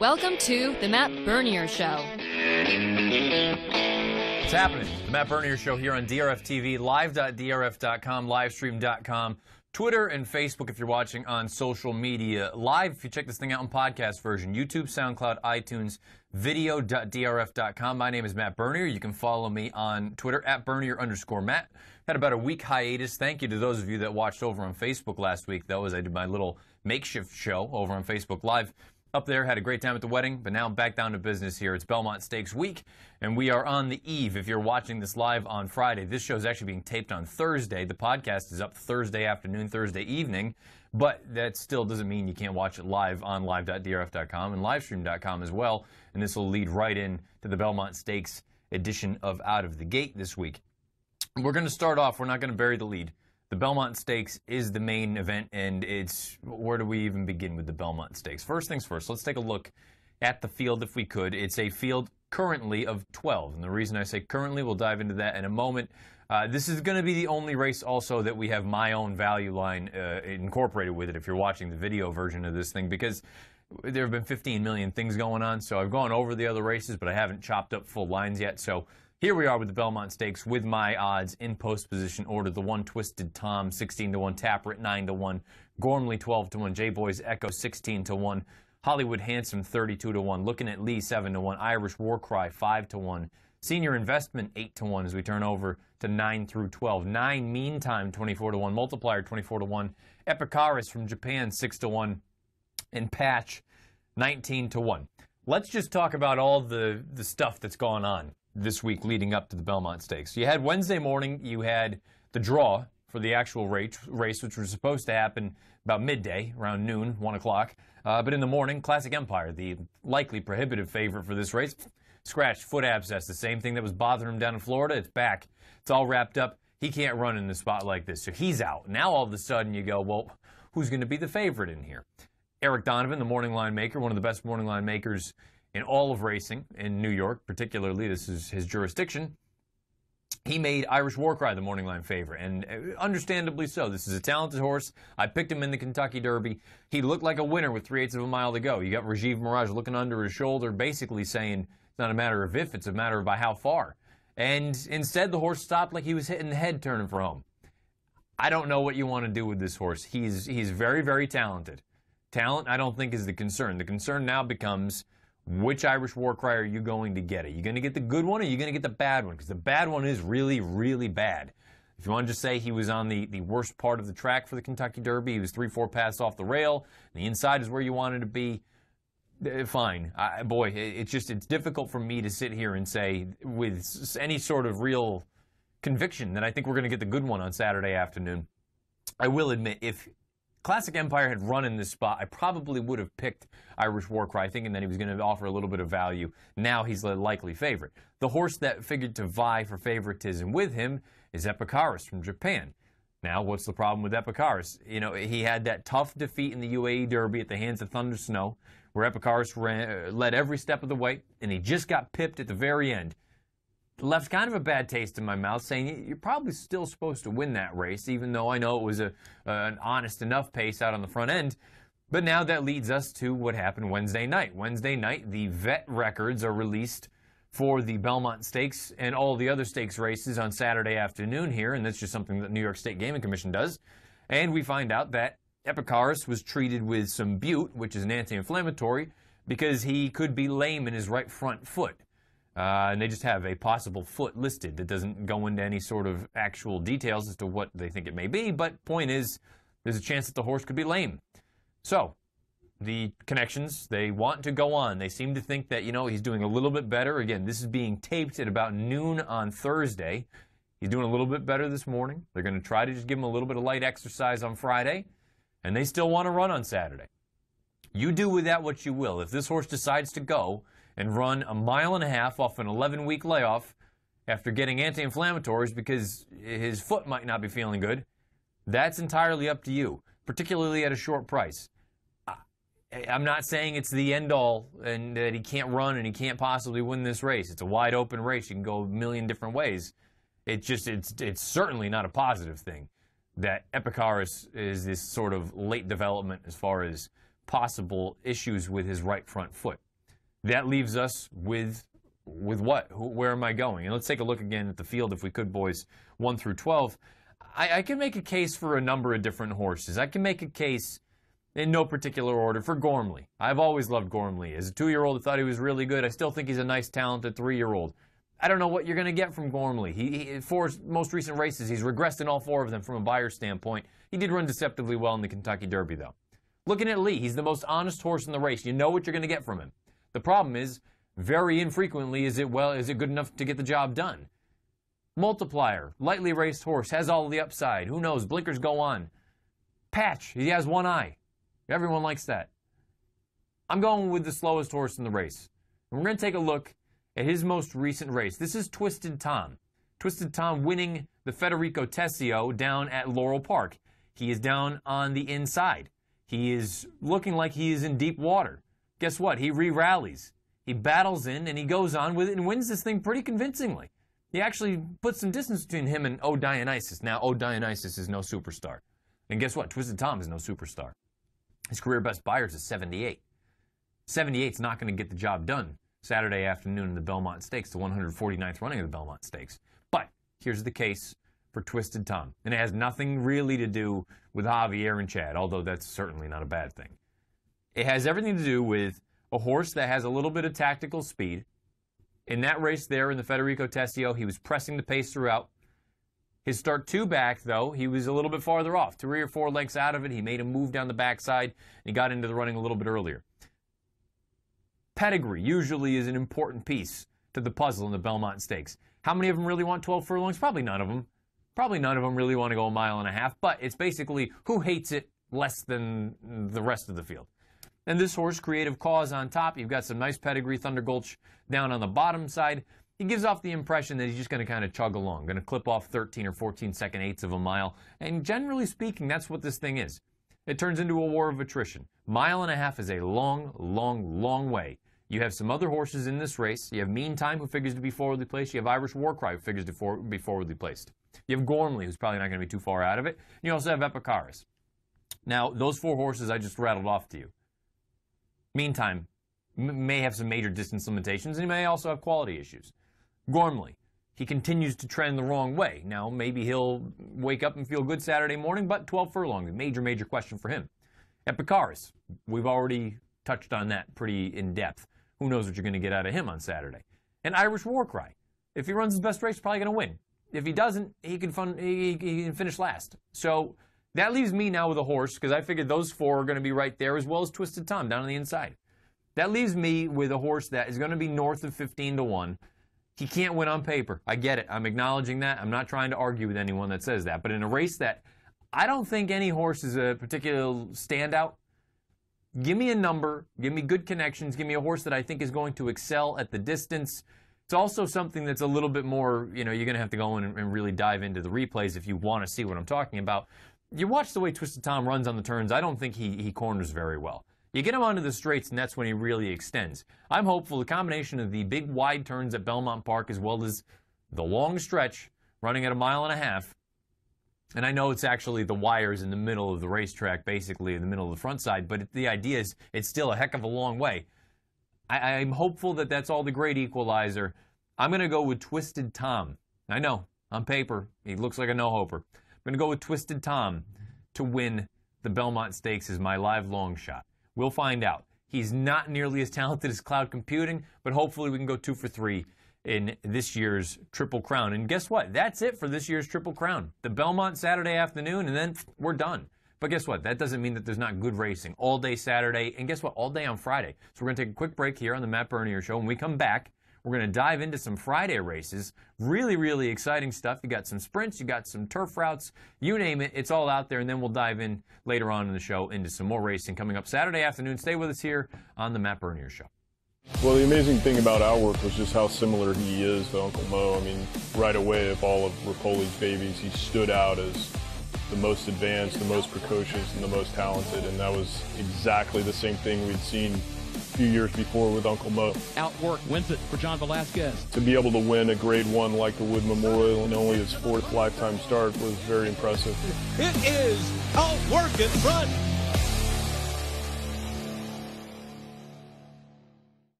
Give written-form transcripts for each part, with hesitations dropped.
Welcome to the Matt Bernier Show. What's happening? The Matt Bernier Show here on DRF TV, live.drf.com, livestream.com, Twitter and Facebook if you're watching on social media. Live, if you check this thing out in podcast version, YouTube, SoundCloud, iTunes, video.drf.com. My name is Matt Bernier. You can follow me on Twitter at Bernier_Matt. Had about a week hiatus. Thank you to those of you that watched over on Facebook last week, though, as I did my little makeshift show over on Facebook Live. Up there, had a great time at the wedding, but now I'm back down to business here. It's Belmont Stakes week, and we are on the eve. If you're watching this live on Friday, this show is actually being taped on Thursday. The podcast is up Thursday afternoon, Thursday evening, but that still doesn't mean you can't watch it live on live.drf.com and livestream.com as well, and this will lead right in to the Belmont Stakes edition of Out of the Gate this week. We're going to start off. We're not going to bury the lead. The Belmont Stakes is the main event, and it's, where do we even begin with the Belmont Stakes? First things first, let's take a look at the field if we could. It's a field currently of 12, and the reason I say currently, we'll dive into that in a moment. This is going to be the only race also that we have my own value line incorporated with it if you're watching the video version of this thing, because there have been 15 million things going on, so I've gone over the other races, but I haven't chopped up full lines yet, so here we are with the Belmont Stakes with my odds in post position order. The one Twisted Tom 16-1, Tapper 9-1, Gormley 12-1, J-Boys Echo 16-1, Hollywood Handsome 32-1, Looking at Lee 7-1, Irish Warcry 5-1, Senior Investment 8-1 as we turn over to 9 through 12. 9 Meantime 24-1, Multiplier 24-1, Epicaris from Japan 6-1, and Patch 19-1. Let's just talk about all the stuff that's gone on this week leading up to the Belmont Stakes. You had Wednesday morning, you had the draw for the actual race, which was supposed to happen about midday, around noon, 1 o'clock. But in the morning, Classic Empire, the likely prohibitive favorite for this race, scratched foot abscess, the same thing that was bothering him down in Florida. It's back. It's all wrapped up. He can't run in a spot like this, so he's out. Now all of a sudden you go, well, who's going to be the favorite in here? Eric Donovan, the morning line maker, one of the best morning line makers in all of racing in New York, particularly, this is his jurisdiction. He made Irish Warcry the morning line favorite, and understandably so. This is a talented horse. I picked him in the Kentucky Derby. He looked like a winner with 3/8 of a mile to go. You got Rajiv Mirage looking under his shoulder, basically saying it's not a matter of if, it's a matter of by how far. And instead, the horse stopped like he was hitting the head turning for home. I don't know what you want to do with this horse. He's very, very talented. Talent, I don't think, is the concern. The concern now becomes, which Irish Warcry are you going to get? Are you going to get the good one, or are you going to get the bad one? Because the bad one is really, really bad. If you want to just say he was on the worst part of the track for the Kentucky Derby, he was 3-4 paths off the rail, the inside is where you wanted to be, fine. Boy, it's difficult for me to sit here and say with any sort of real conviction that I think we're going to get the good one on Saturday afternoon. I will admit, if Classic Empire had run in this spot, I probably would have picked Irish Warcry, thinking that he was going to offer a little bit of value. Now he's the likely favorite. The horse that figured to vie for favoritism with him is Epicaris from Japan. Now, what's the problem with Epicaris? You know, he had that tough defeat in the UAE Derby at the hands of Thunder Snow, where Epicaris led every step of the way, and he just got pipped at the very end. Left kind of a bad taste in my mouth, saying you're probably still supposed to win that race, even though I know it was an honest enough pace out on the front end. But now that leads us to what happened Wednesday night. Wednesday night, the vet records are released for the Belmont Stakes and all the other stakes races on Saturday afternoon here, and that's just something that the New York State Gaming Commission does. And we find out that Epicaris was treated with some bute, which is an anti-inflammatory, because he could be lame in his right front foot. And they just have a possible foot listed that doesn't go into any sort of actual details as to what they think it may be, but point is, there's a chance that the horse could be lame. So, the connections, they want to go on. They seem to think that, you know, he's doing a little bit better. Again, this is being taped at about noon on Thursday. He's doing a little bit better this morning. They're going to try to just give him a little bit of light exercise on Friday, and they still want to run on Saturday. You do with that what you will. If this horse decides to go and run 1.5 miles off an 11-week layoff after getting anti-inflammatories because his foot might not be feeling good, that's entirely up to you, particularly at a short price. I'm not saying it's the end-all and that he can't run and he can't possibly win this race. It's a wide-open race. You can go a million different ways. It's certainly not a positive thing that Epicaris is this sort of late development as far as possible issues with his right front foot. That leaves us with what? Where am I going? And let's take a look again at the field, if we could, boys, 1 through 12. I can make a case for a number of different horses. I can make a case in no particular order for Gormley. I've always loved Gormley. As a 2-year-old, I thought he was really good. I still think he's a nice, talented 3-year-old. I don't know what you're going to get from Gormley. He 4 most recent races, he's regressed in all 4 of them from a buyer standpoint. He did run deceptively well in the Kentucky Derby, though. Looking at Lee, he's the most honest horse in the race. You know what you're going to get from him. The problem is, very infrequently is it good enough to get the job done. Multiplier, lightly raced horse, has all the upside. Who knows? Blinkers go on. Patch, he has one eye. Everyone likes that. I'm going with the slowest horse in the race. And we're going to take a look at his most recent race. This is Twisted Tom. Twisted Tom winning the Federico Tessio down at Laurel Park. He is down on the inside. He is looking like he is in deep water. Guess what? He re-rallies. He battles in, and he goes on with it and wins this thing pretty convincingly. He actually puts some distance between him and O Dionysus. Now, O Dionysus is no superstar. And guess what? Twisted Tom is no superstar. His career best Buyers is 78. 78's not going to get the job done Saturday afternoon in the Belmont Stakes, the 149th running of the Belmont Stakes. But here's the case for Twisted Tom. And it has nothing really to do with Javier and Chad, although that's certainly not a bad thing. It has everything to do with a horse that has a little bit of tactical speed. In that race there in the Federico Tessio, he was pressing the pace throughout. His start 2 back, though, he was a little bit farther off, 3 or 4 lengths out of it. He made a move down the backside, and he got into the running a little bit earlier. Pedigree usually is an important piece to the puzzle in the Belmont Stakes. How many of them really want 12 furlongs? Probably none of them. Probably none of them really want to go 1.5 miles, but it's basically who hates it less than the rest of the field. And this horse, Creative Cause on top. You've got some nice pedigree. Thunder Gulch down on the bottom side. He gives off the impression that he's just going to kind of chug along, going to clip off 13 or 14 second eighths of a mile. And generally speaking, that's what this thing is. It turns into a war of attrition. 1.5 miles is a long, long, long way. You have some other horses in this race. You have Meantime, who figures to be forwardly placed. You have Irish Warcry, who figures to be forwardly placed. You have Gormley, who's probably not going to be too far out of it. And you also have Epicaris. Now, those 4 horses I just rattled off to you. Meantime, may have some major distance limitations, and he may also have quality issues. Gormley, he continues to trend the wrong way. Now, maybe he'll wake up and feel good Saturday morning, but 12 furlongs, major question for him. Epicaris, we've already touched on that pretty in depth. Who knows what you're going to get out of him on Saturday? And Irish Warcry, if he runs his best race, he's probably going to win. If he doesn't, he can finish last. So that leaves me now with a horse, because I figured those 4 are going to be right there, as well as Twisted Tom down on the inside. That leaves me with a horse that is going to be north of 15-1. He can't win on paper. I get it. I'm acknowledging that. I'm not trying to argue with anyone that says that. But in a race that I don't think any horse is a particular standout, give me a number, give me good connections, give me a horse that I think is going to excel at the distance. It's also something that's a little bit more, you're going to have to go in and really dive into the replays if you want to see what I'm talking about. You watch the way Twisted Tom runs on the turns, I don't think he corners very well. You get him onto the straights, and that's when he really extends. I'm hopeful the combination of the big wide turns at Belmont Park as well as the long stretch running at 1.5 miles, and I know it's actually the wires in the middle of the racetrack, basically in the middle of the front side, but the idea is it's still a heck of a long way. I'm hopeful that that's all the great equalizer. I'm going to go with Twisted Tom. I know, on paper, he looks like a no-hoper. I'm going to go with Twisted Tom to win the Belmont Stakes as my live long shot. We'll find out. He's not nearly as talented as Cloud Computing, but hopefully we can go 2 for 3 in this year's Triple Crown. And guess what? That's it for this year's Triple Crown. The Belmont Saturday afternoon, and then we're done. But guess what? That doesn't mean that there's not good racing all day Saturday, and guess what? All day on Friday. So we're going to take a quick break here on the Matt Bernier Show. When we come back, we're going to dive into some Friday races. Really, really exciting stuff. You got some sprints, you got some turf routes, you name it. It's all out there, and then we'll dive in later on in the show into some more racing coming up Saturday afternoon. Stay with us here on the Matt Bernier Show. Well, the amazing thing about our work was just how similar he is to Uncle Mo. I mean, right away, of all of Ripoli's babies, he stood out as the most advanced, the most precocious, and the most talented, and that was exactly the same thing we'd seen a few years before with Uncle Mo. Outwork wins it for John Velasquez. To be able to win a Grade 1 like the Wood Memorial in only his 4th lifetime start was very impressive. It is Outwork in front.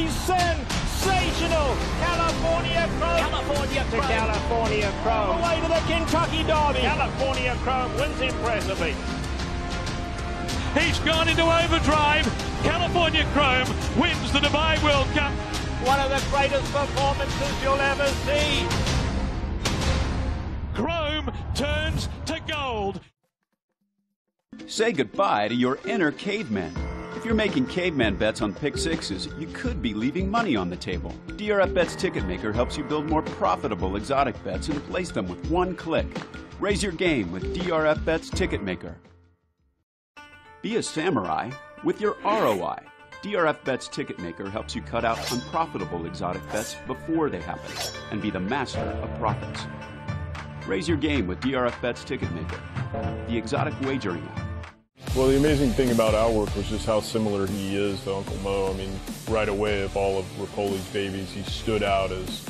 He's sensational. California Chrome. California Chrome. To California Chrome. Away to the Kentucky Derby. California Chrome wins impressively. He's gone into overdrive. California Chrome wins the Dubai World Cup. One of the greatest performances you'll ever see. Chrome turns to gold. Say goodbye to your inner caveman. If you're making caveman bets on pick sixes, you could be leaving money on the table. DRF Bets Ticket Maker helps you build more profitable exotic bets and place them with one click. Raise your game with DRF Bets Ticket Maker. Be a samurai with your ROI. DRF Bets Ticket Maker helps you cut out unprofitable exotic bets before they happen and be the master of profits. Raise your game with DRF Bets Ticket Maker, the exotic wagering app. Well, the amazing thing about our work was just how similar he is to Uncle Mo. I mean, right away, of all of Ripoli's babies, he stood out as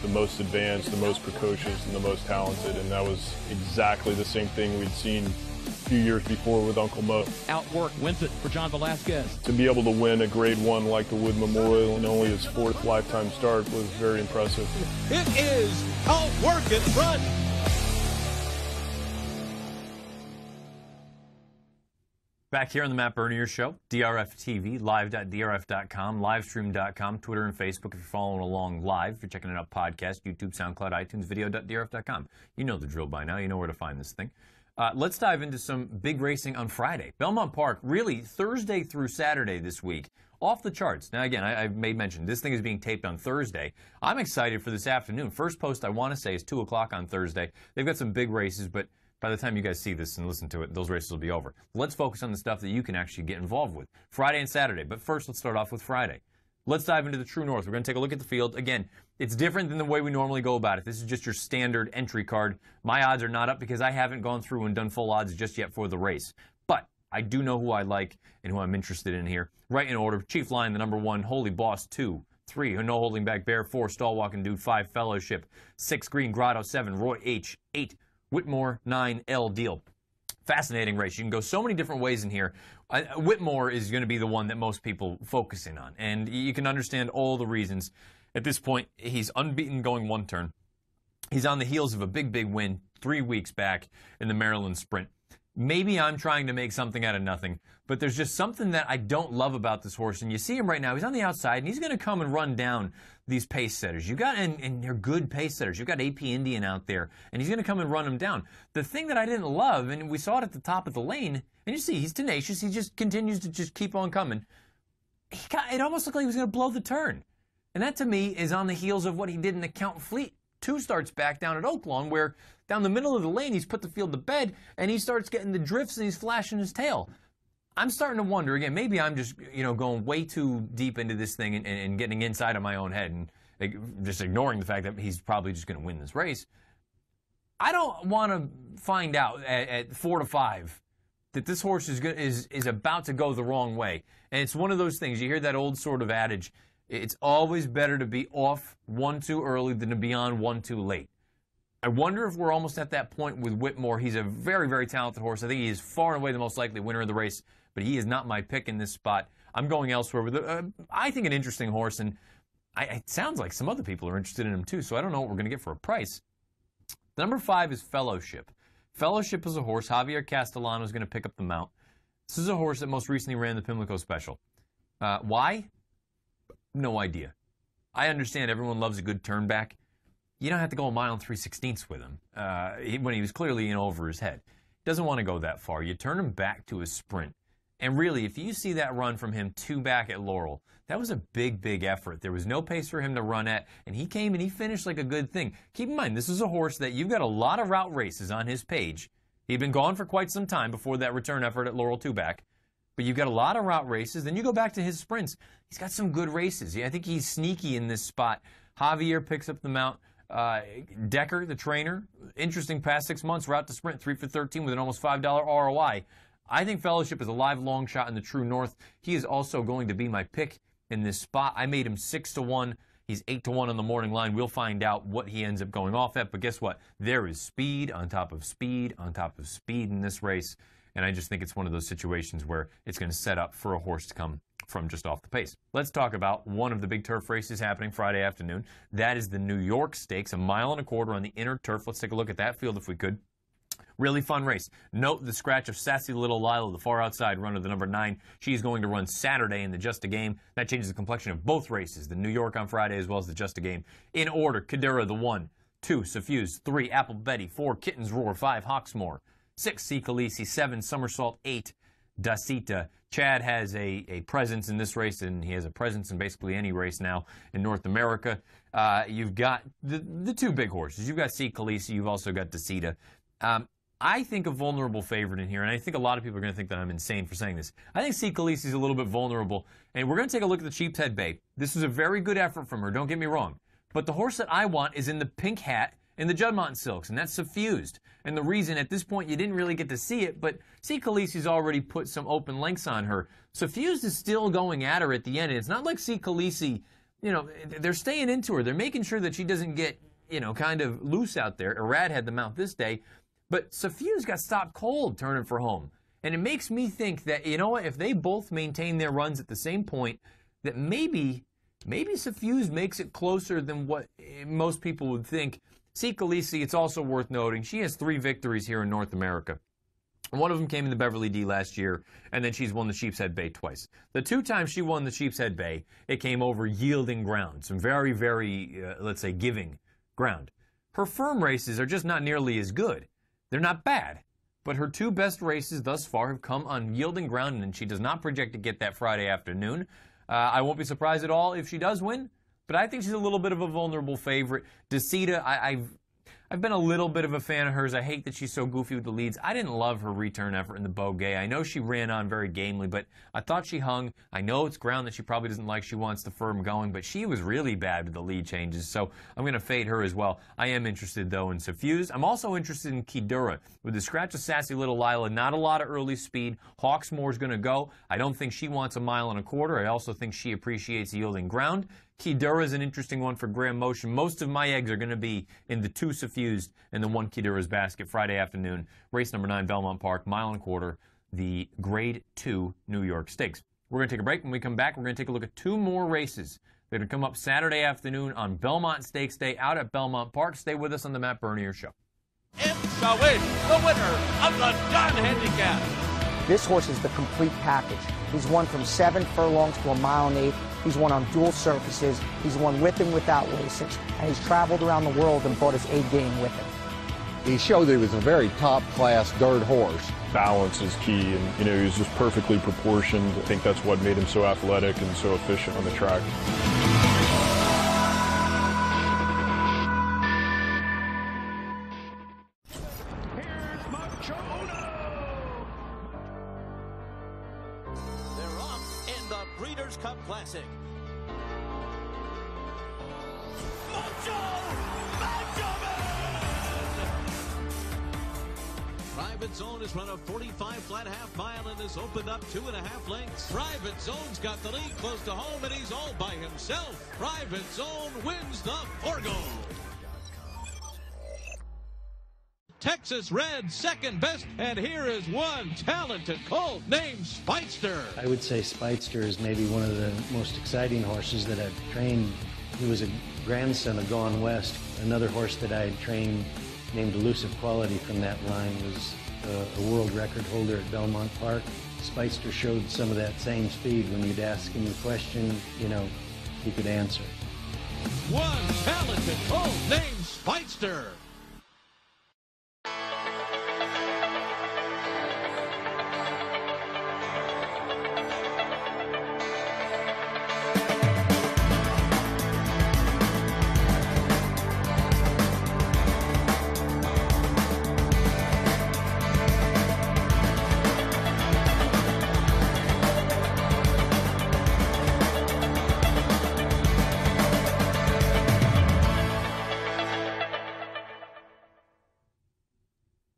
the most advanced, the most precocious, and the most talented, and that was exactly the same thing we'd seen a few years before with Uncle Mo. Outwork wins it for John Velasquez. To be able to win a Grade 1 like the Wood Memorial in only his 4th lifetime start was very impressive. It is Outwork in front. Back here on the Matt Bernier Show, DRF TV, live.drf.com, livestream.com, Twitter and Facebook if you're following along live. If you're checking it out, podcast, YouTube, SoundCloud, iTunes, video.drf.com. You know the drill by now. You know where to find this thing. Let's dive into some big racing on Friday. Belmont Park, really, Thursday through Saturday this week. Off the charts. Now, again, I made mention, this thing is being taped on Thursday. I'm excited for this afternoon. First post I want to say is 2 o'clock on Thursday. They've got some big races, but by the time you guys see this and listen to it, those races will be over. Let's focus on the stuff that you can actually get involved with. Friday and Saturday. But first, let's start off with Friday. Let's dive into the True North. We're going to take a look at the field. Again, it's different than the way we normally go about it. This is just your standard entry card. My odds are not up because I haven't gone through and done full odds just yet for the race. But I do know who I like and who I'm interested in here. Right in order. Chief Lion, the number 1. Holy Boss, 2. 3. No Holding Back Bear. 4. Stall Walking Dude. 5. Fellowship. 6. Green Grotto. 7. Roy H. 8. Whitmore. 9. L Deal. Fascinating race. You can go so many different ways in here. Whitmore is going to be the one that most people focus in on, and you can understand all the reasons. At this point, he's unbeaten going one turn. He's on the heels of a big, big win 3 weeks back in the Maryland Sprint. Maybe I'm trying to make something out of nothing, but there's just something that I don't love about this horse, and you see him right now. He's on the outside, and he's going to come and run down these pace setters. And they're good pace setters. You've got AP Indian out there, and he's going to come and run them down. The thing that I didn't love, and we saw it at the top of the lane, and you see he's tenacious. He just continues to just keep on coming. It almost looked like he was going to blow the turn. And that, to me, is on the heels of what he did in the Count Fleet 2 starts back down at Oaklawn, where down the middle of the lane, he's put the field to bed, and he starts getting the drifts, and he's flashing his tail. I'm starting to wonder, again, maybe I'm just, going way too deep into this thing and getting inside of my own head and just ignoring the fact that he's probably just going to win this race. I don't want to find out at 4 to 5 that this horse is about to go the wrong way. And it's one of those things, you hear that old sort of adage, it's always better to be off 1 too early than to be on 1 too late. I wonder if we're almost at that point with Whitmore. He's a very, very talented horse. I think he is far and away the most likely winner of the race, but he is not my pick in this spot. I'm going elsewhere with, I think, an interesting horse, and it sounds like some other people are interested in him too, so I don't know what we're going to get for a price. The number 5 is Fellowship. Fellowship is a horse. Javier Castellano is going to pick up the mount. This is a horse that most recently ran the Pimlico Special. Why? No idea. I understand everyone loves a good turn back. You don't have to go 1 mile 3/16 with him when he was clearly over his head. Doesn't want to go that far. You turn him back to a sprint. And really, if you see that run from him 2 back at Laurel, that was a big, big effort. There was no pace for him to run at, and he came and he finished like a good thing. Keep in mind, this is a horse that you've got a lot of route races on his page. He'd been gone for quite some time before that return effort at Laurel 2 back. But you've got a lot of route races. Then you go back to his sprints. He's got some good races. I think he's sneaky in this spot. Javier picks up the mount. Decker, the trainer, interesting past 6 months, route to sprint, 3 for 13 with an almost $5 ROI. I think Fellowship is a live long shot in the True North. He is also going to be my pick in this spot. I made him 6 to 1. He's 8 to 1 on the morning line. We'll find out what he ends up going off at. But guess what? There is speed on top of speed on top of speed in this race. And I just think it's one of those situations where it's going to set up for a horse to come from just off the pace. Let's talk about one of the big turf races happening Friday afternoon. That is the New York Stakes, a 1.25 miles on the inner turf. Let's take a look at that field if we could. Really fun race. Note the scratch of Sassy Little Lila, the far outside runner, the number 9. She's going to run Saturday in the Just a Game. That changes the complexion of both races, the New York on Friday as well as the Just a Game. In order, Kadira, the 1, 2, Suffuse, 3, Apple Betty, 4, Kitten's Roar, 5, Hawksmoor, 6, C. Khaleesi, 7, Somersault, 8, Dasita. Chad has a presence in this race, and he has a presence in basically any race now in North America. You've got the 2 big horses. You've got C. Khaleesi. You've also got Dasita. I think a vulnerable favorite in here, and I think a lot of people are going to think that I'm insane for saying this. I think C. Khaleesi is a little bit vulnerable, and we're going to take a look at the Sheep's Head Bay. This was a very good effort from her, don't get me wrong. But the horse that I want is in the pink hat in the Juddmonte Silks, and that's Suffused. And the reason, at this point, you didn't really get to see it, but C. Khaleesi's already put some open lengths on her. Suffused is still going at her at the end, and it's not like C. Khaleesi, you know, they're staying into her. They're making sure that she doesn't get, you know, kind of loose out there. Arad had the mount this day. But Suffused got stopped cold turning for home. And it makes me think that, you know what, if they both maintain their runs at the same point, that maybe Suffused makes it closer than what most people would think. C. Khaleesi, it's also worth noting, she has 3 victories here in North America. One of them came in the Beverly D last year, and then she's won the Sheep's Head Bay twice. The 2 times she won the Sheep's Head Bay, it came over yielding ground, some very, very, let's say, giving ground. Her firm races are just not nearly as good. They're not bad, but her 2 best races thus far have come on yielding ground, and she does not project to get that Friday afternoon. I won't be surprised at all if she does win, but I think she's a little bit of a vulnerable favorite. Dasita, I've been a little bit of a fan of hers. I hate that she's so goofy with the leads. I didn't love her return effort in the Beaugay. I know she ran on very gamely, but I thought she hung. I know it's ground that she probably doesn't like. She wants the firm going, but she was really bad with the lead changes, so I'm going to fade her as well. I am interested, though, in Suffused. I'm also interested in Kidura. With the scratch of Sassy Little Lila, not a lot of early speed. Hawksmoor's going to go. I don't think she wants 1.25 miles. I also think she appreciates yielding ground. Kidura is an interesting one for Graham Motion. Most of my eggs are going to be in the 2 Suffused and the 1 Kidura's basket Friday afternoon. Race number 9, Belmont Park, 1.25 miles, the Grade 2 New York Stakes. We're going to take a break. When we come back, we're going to take a look at 2 more races that are going to come up Saturday afternoon on Belmont Stakes Day out at Belmont Park. Stay with us on the Matt Bernier Show. It's the win, the winner of the Gun Handicap. This horse is the complete package. He's won from 7 furlongs to 1.8 miles. He's won on dual surfaces. He's won with and without Lasix, and he's traveled around the world and brought his A game with him. He showed that he was a very top-class dirt horse. Balance is key, and, you know, he was just perfectly proportioned. I think that's what made him so athletic and so efficient on the track. They're off in the Breeders' Cup Classic. Private Zone has run a 45 flat half mile and has opened up 2.5 lengths. Private Zone's got the lead close to home and he's all by himself. Private Zone wins the Forgo. Texas Red, second best, and here is one talented colt named Speightster. I would say Speightster is maybe one of the most exciting horses that I've trained. He was a grandson of Gone West. Another horse that I had trained named Elusive Quality from that line was a world record holder at Belmont Park. Speightster showed some of that same speed. When you'd ask him a question, you know, he could answer. One talented colt named Speightster.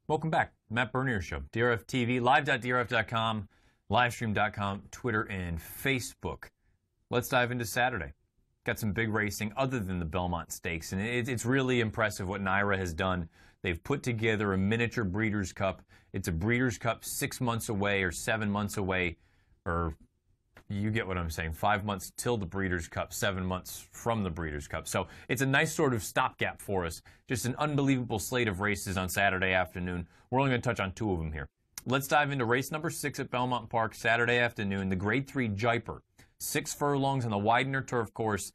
Welcome back. Matt Bernier Show. DRF TV, live.drf.com, livestream.com, Twitter, and Facebook. Let's dive into Saturday. Got some big racing other than the Belmont Stakes, and it's really impressive what Naira has done. They've put together a miniature Breeders' Cup. It's a Breeders' Cup 6 months away or 7 months away, or You get what I'm saying. 5 months till the Breeders' Cup, 7 months from the Breeders' Cup. So it's a nice sort of stopgap for us. Just an unbelievable slate of races on Saturday afternoon. We're only going to touch on 2 of them here. Let's dive into race number 6 at Belmont Park, Saturday afternoon, the Grade 3 Jaipur. 6 furlongs on the Widener turf course.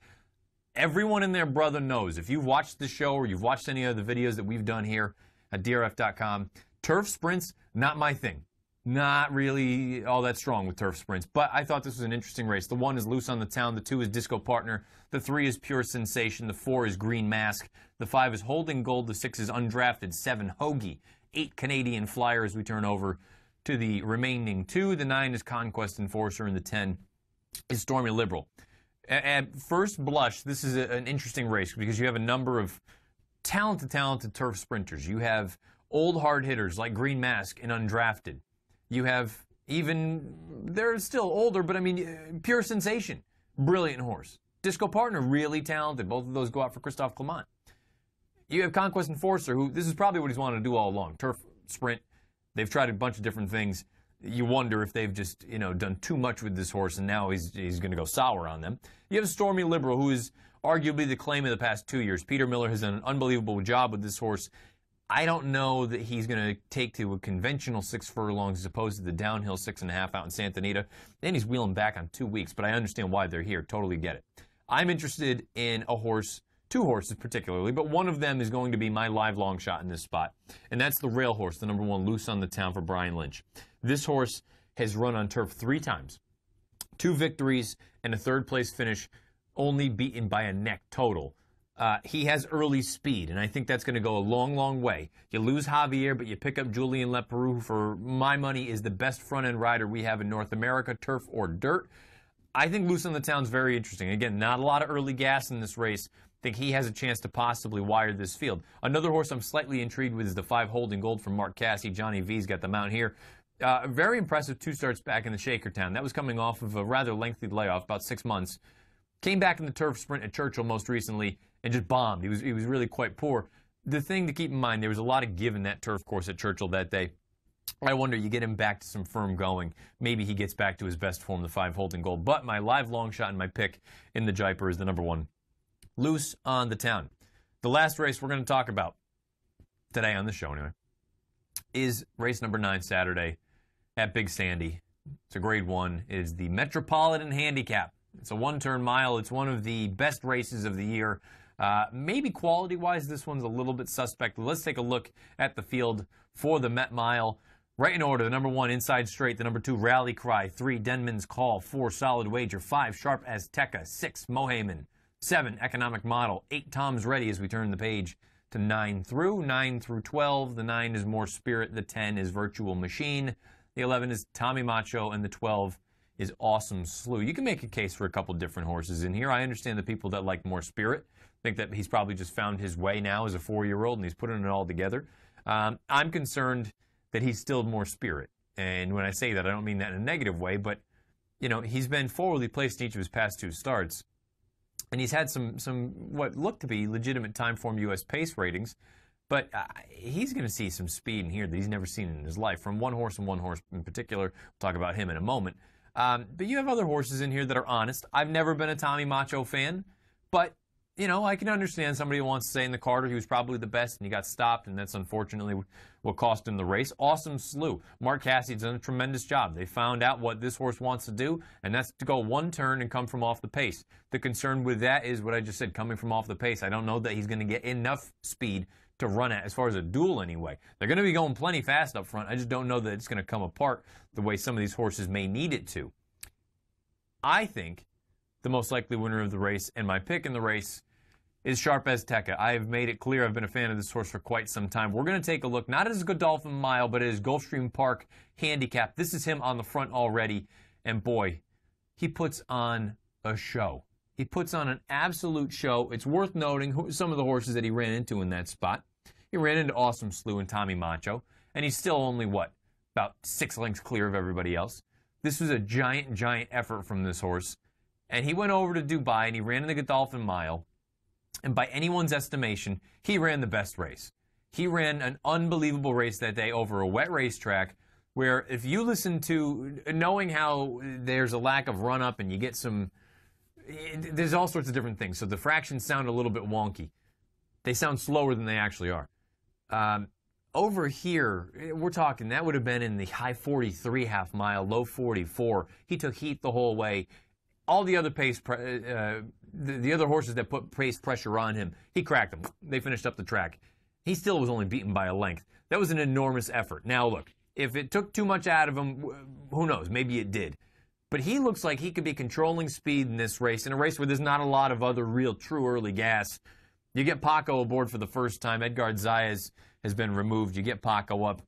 Everyone and their brother knows. If you've watched the show or you've watched any of the videos that we've done here at DRF.com, turf sprints, not my thing. Not really all that strong with turf sprints, but I thought this was an interesting race. The 1 is Loose on the Town, the 2 is Disco Partner, the 3 is Pure Sensation, the 4 is Green Mask, the 5 is Holding Gold, the 6 is Undrafted, 7 Hoagie, 8 Canadian Flyer as we turn over to the remaining 2, the 9 is Conquest Enforcer, and the 10 is Stormy Liberal. At first blush, this is an interesting race because you have a number of talented turf sprinters. You have old hard hitters like Green Mask and Undrafted. You have even, they're still older, but I mean, Pure Sensation, brilliant horse. Disco Partner, really talented. Both of those go out for Christophe Clement. You have Conquest Enforcer, who, this is probably what he's wanted to do all along. Turf sprint. They've tried a bunch of different things. You wonder if they've just, done too much with this horse, and now he's going to go sour on them. You have Stormy Liberal, who is arguably the claim of the past 2 years. Peter Miller has done an unbelievable job with this horse. I don't know that he's going to take to a conventional 6 furlongs as opposed to the downhill 6.5 out in Santa Anita. Then he's wheeling back on 2 weeks, but I understand why they're here. Totally get it. I'm interested in a horse, 2 horses particularly, but one of them is going to be my live long shot in this spot, and that's the rail horse, the number 1, Loose on the Town for Brian Lynch. This horse has run on turf 3 times, 2 victories and a 3rd place finish, only beaten by a neck total. He has early speed, and I think that's going to go a long, long way. You lose Javier, but you pick up Julien Leperoux, who for my money is the best front-end rider we have in North America, turf or dirt. I think Loose on the Town's very interesting. Again, not a lot of early gas in this race. I think he has a chance to possibly wire this field. Another horse I'm slightly intrigued with is the 5 Holding Gold from Mark Casse. Johnny V's got the mount here. Very impressive 2 starts back in the Shakertown. That was coming off of a rather lengthy layoff, about 6 months. Came back in the turf sprint at Churchill most recently and just bombed. He was really quite poor. The thing to keep in mind, there was a lot of give in that turf course at Churchill that day. I wonder, you get him back to some firm going. Maybe he gets back to his best form, the 5 Holding Gold. But my live long shot and my pick in the Jaipur is the number 1, Loose on the Town. The last race we're going to talk about today on the show, anyway, is race number 9 Saturday at Big Sandy. It's a Grade 1. It is the Metropolitan Handicap. It's a 1-turn mile. It's one of the best races of the year. Maybe quality-wise, this one's a little bit suspect. Let's take a look at the field for the Met Mile. Right in order, the number 1, Inside Straight. The number 2, Rally Cry. 3, Denman's Call. 4, Solid Wager. 5, Sharp Azteca. 6, Mohaman. 7, Economic Model. 8, Tom's Ready as we turn the page to 9 through 12. The 9 is More Spirit. The 10 is Virtual Machine. The 11 is Tommy Macho. And the 12 is Awesome Slew. You can make a case for a couple different horses in here. I understand the people that like More Spirit think that he's probably just found his way now as a 4-year-old and he's putting it all together. I'm concerned that he's still More Spirit. And when I say that, I don't mean that in a negative way, but, he's been forwardly placed in each of his past 2 starts. And he's had some what look to be legitimate time form U.S. pace ratings, but he's going to see some speed in here that he's never seen in his life from one horse and one horse in particular. We'll talk about him in a moment. But you have other horses in here that are honest. I've never been a Tommy Macho fan, but, I can understand somebody who wants to say in the Carter he was probably the best and he got stopped, and that's unfortunately what cost him the race. Awesome Slew. Mark Casse has done a tremendous job. They found out what this horse wants to do, and that's to go 1 turn and come from off the pace. The concern with that is what I just said, coming from off the pace. I don't know that he's going to get enough speed to run at, as far as a duel anyway. They're going to be going plenty fast up front. I just don't know that it's going to come apart the way some of these horses may need it to. I think the most likely winner of the race, and my pick in the race, is Sharp Azteca. I have made it clear I've been a fan of this horse for quite some time. We're going to take a look, not at his Godolphin Mile, but at his Gulfstream Park handicap. This is him on the front already, and boy, he puts on a show. He puts on an absolute show. It's worth noting some of the horses that he ran into in that spot. He ran into Awesome Slew and Tommy Macho, and he's still only, about 6 lengths clear of everybody else. This was a giant effort from this horse. And he went over to Dubai and he ran in the Godolphin Mile. And by anyone's estimation, he ran the best race. He ran an unbelievable race that day over a wet racetrack. where if you listen to, knowing how there's a lack of run-up and you get some, there's all sorts of different things. So the fractions sound a little bit wonky. They sound slower than they actually are. Over here, we're talking, that would have been in the high 43 half mile, low 44. He took heat the whole way. All the other the other horses that put pace pressure on him, he cracked them. They finished up the track. He still was only beaten by a length. That was an enormous effort. Now look, if it took too much out of him, who knows? Maybe it did. But he looks like he could be controlling speed in this race, in a race where there's not a lot of other real true early gas. You get Paco aboard for the first time. Edgar Zayas has been removed. You get Paco up.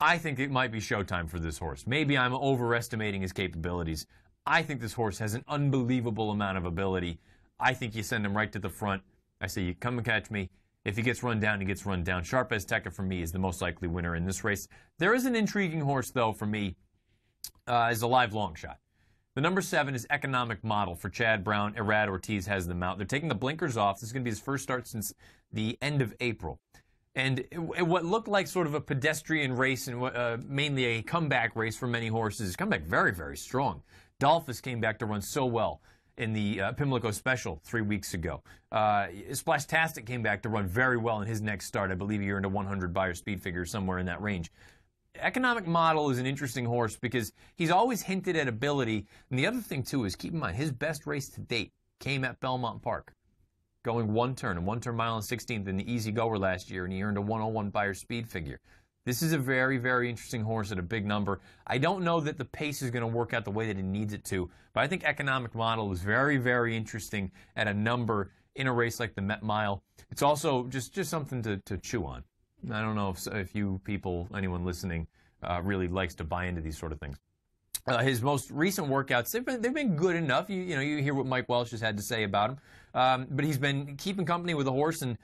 I think it might be showtime for this horse. Maybe I'm overestimating his capabilities. I think this horse has an unbelievable amount of ability. I think you send him right to the front. I say, you come and catch me. If he gets run down, he gets run down. Sharp Azteca, for me, is the most likely winner in this race. There is an intriguing horse, though, for me, is a live long shot. The number 7 is Economic Model for Chad Brown. Irad Ortiz has them out. They're taking the blinkers off. This is going to be his first start since the end of April. And what looked like sort of a pedestrian race and mainly a comeback race for many horses, come back very, very strong. Dolphus came back to run so well in the Pimlico Special 3 weeks ago. Splashtastic came back to run very well in his next start. I believe he earned a 100 Beyer speed figure somewhere in that range. Economic Model is an interesting horse because he's always hinted at ability. And the other thing, too, is keep in mind, his best race to date came at Belmont Park, going one turn, a one-turn mile and 16th in the Easy Goer last year, and he earned a 101 Beyer speed figure. This is a very, very interesting horse at a big number. I don't know that the pace is going to work out the way that it needs it to, but I think Economic Model is very, very interesting at a number in a race like the Met Mile. It's also just something to chew on. I don't know if you people, anyone listening, really likes to buy into these sort of things. His most recent workouts, they've been good enough. You hear what Mike Welsh has had to say about him. But he's been keeping company with a horse, and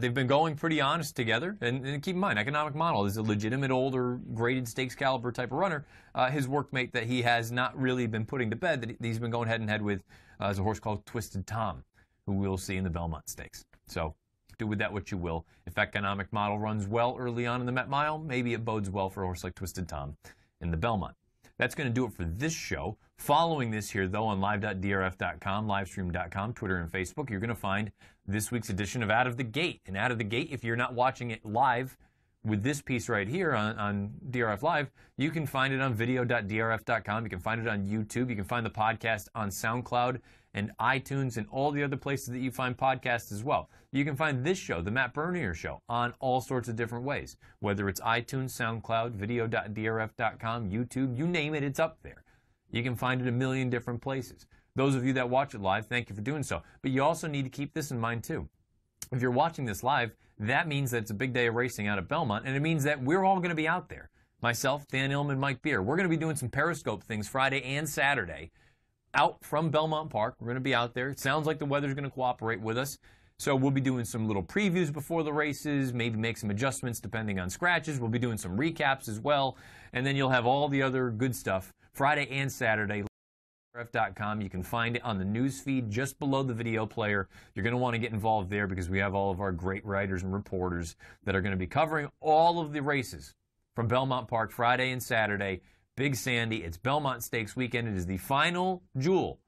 they've been going pretty honest together. And keep in mind, Economic Model is a legitimate, older, graded stakes caliber type of runner. His workmate that he has not really been putting to bed, that he's been going head and head with, is a horse called Twisted Tom, who we'll see in the Belmont Stakes. So do with that what you will. If Economic Model runs well early on in the Met Mile, maybe it bodes well for a horse like Twisted Tom in the Belmont. That's going to do it for this show. Following this here, though, on live.drf.com, livestream.com, Twitter, and Facebook, you're going to find this week's edition of Out of the Gate. And Out of the Gate, if you're not watching it live with this piece right here on DRF Live, you can find it on video.drf.com. You can find it on YouTube. You can find the podcast on SoundCloud and iTunes and all the other places that you find podcasts as well. You can find this show, The Matt Bernier Show, on all sorts of different ways. Whether it's iTunes, SoundCloud, video.drf.com, YouTube, you name it, it's up there. You can find it a million different places. Those of you that watch it live, thank you for doing so. But you also need to keep this in mind, too. If you're watching this live, that means that it's a big day of racing out at Belmont, and it means that we're all going to be out there. Myself, Dan Illman, Mike Beer. We're going to be doing some Periscope things Friday and Saturday out from Belmont Park. We're going to be out there. It sounds like the weather's going to cooperate with us. So we'll be doing some little previews before the races, maybe make some adjustments depending on scratches. We'll be doing some recaps as well. And then you'll have all the other good stuff Friday and Saturday. DRF.com. You can find it on the news feed just below the video player. You're going to want to get involved there because we have all of our great writers and reporters that are going to be covering all of the races from Belmont Park Friday and Saturday. Big Sandy, it's Belmont Stakes weekend. It is the final jewel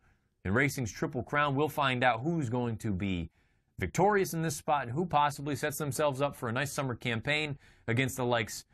in racing's Triple Crown. We'll find out who's going to be victorious in this spot and who possibly sets themselves up for a nice summer campaign against the likes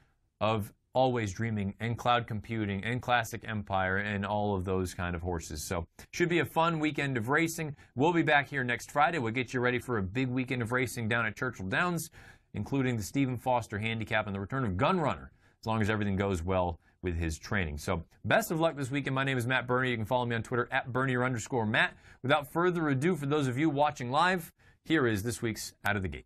of Always Dreaming and Cloud Computing and Classic Empire and all of those kind of horses. So should be a fun weekend of racing. We'll be back here next Friday. We'll get you ready for a big weekend of racing down at Churchill Downs, including the Stephen Foster handicap and the return of Gunrunner, as long as everything goes well with his training. So best of luck this weekend. My name is Matt Bernier. You can follow me on Twitter at Bernier_Matt. Without further ado, for those of you watching live, here is this week's Out of the Gate.